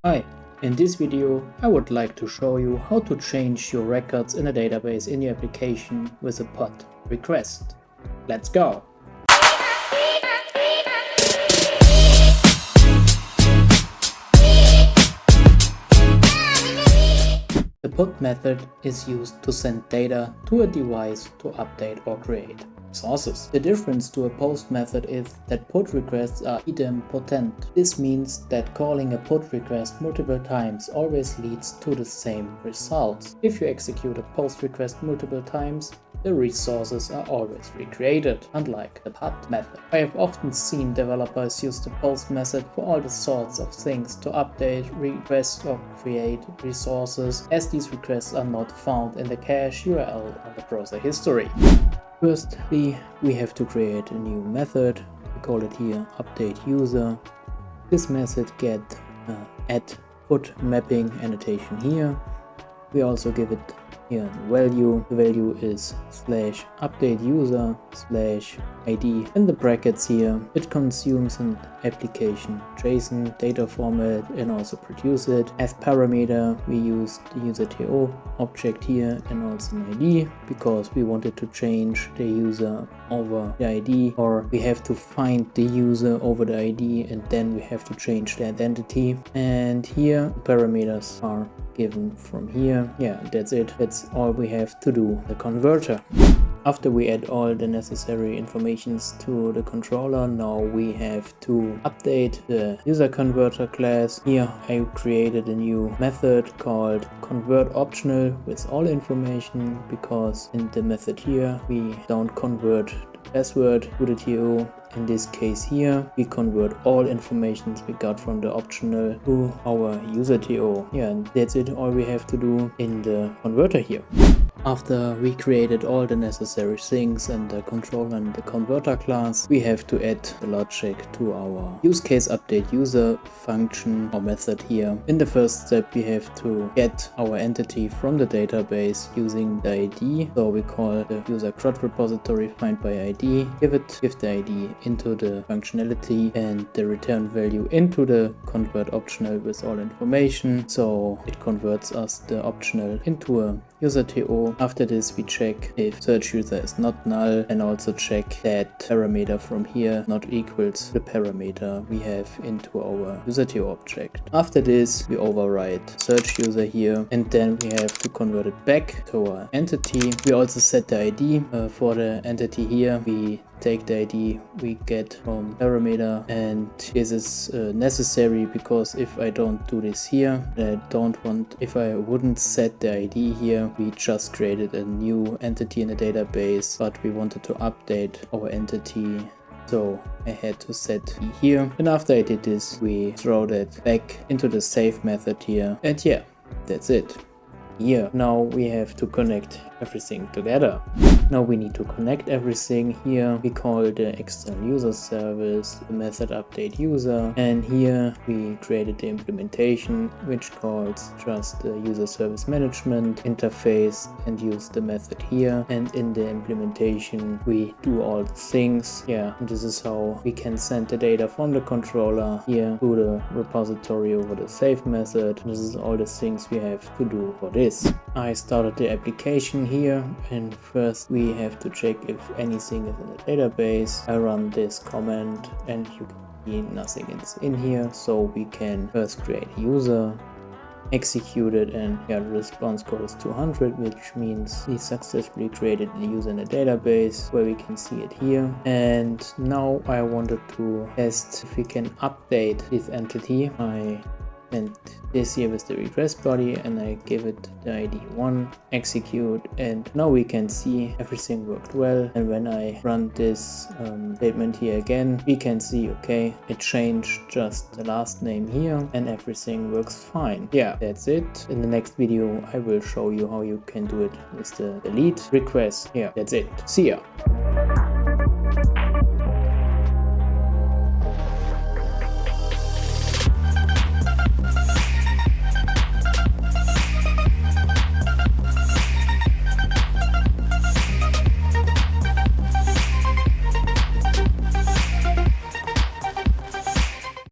Hi, in this video I would like to show you how to change your records in a database in your application with a POD request. Let's go! The POD method is used to send data to a device to update or create sources. The difference to a POST method is that POD requests are idempotent. This means that calling a POD request multiple times always leads to the same results. If you execute a POST request multiple times, the resources are always recreated, unlike the POD method. I have often seen developers use the POST method for all the sorts of things to update, request or create resources, as these requests are not found in the cache URL or the browser history. Firstly, we have to create a new method. We call it here update user. This method gets add POD mapping annotation here. We also give it here a value. The value is /update user /id. In the brackets here, it consumes an application JSON data format and also produce it. As parameter, we use the user.to object here and also an ID, because we wanted to change the user over the ID, or we have to find the user over the ID and then we have to change the identity. And here the parameters are given from here. Yeah, that's it. That's all we have to do. The converter. After we add all the necessary informations to the controller, now we have to update the user converter class. Here I created a new method called convert optional with all information, because in the method here we don't convert the password to the TO. In this case here, we convert all informations we got from the optional to our user TO. Yeah, and that's it, all we have to do in the converter here. After we created all the necessary things and the controller and the converter class, we have to add the logic to our use case update user function or method here. In the first step, we have to get our entity from the database using the ID. So we call the user CRUD repository find by ID, give the ID into the functionality and the return value into the convert optional with all information. So it converts us the optional into a user TO. After this, we check if search user is not null and also check that parameter from here not equals the parameter we have into our user TO object. After this, we override search user here and then we have to convert it back to our entity. We also set the ID for the entity here. We take the ID we get from parameter, and this is necessary because if I don't do this here, if I wouldn't set the ID here, we just created a new entity in the database, but we wanted to update our entity, so I had to set it here. And after I did this, we throw that back into the save method here, and yeah, that's it. Here, now we have to connect everything together. Now we need to connect everything. Here we call the external user service the method update user, and here we created the implementation which calls just the user service management interface and use the method here, and in the implementation we do all the things. Yeah, and this is how we can send the data from the controller here to the repository over the save method. This is all the things we have to do for this. I started the application here, and first we have to check if anything is in the database. I run this command and you can see nothing is in here, so we can first create a user, execute it, and yeah, the response code is 200, which means we successfully created a user in the database where we can see it here. And now I wanted to test if we can update this entity. I and this here with the request body and I give it the ID 1, execute, and now we can see everything worked well. And when I run this statement here again, we can see okay, it changed just the last name here and everything works fine. Yeah, that's it. In the next video I will show you how you can do it with the delete request. Yeah, that's it. See ya.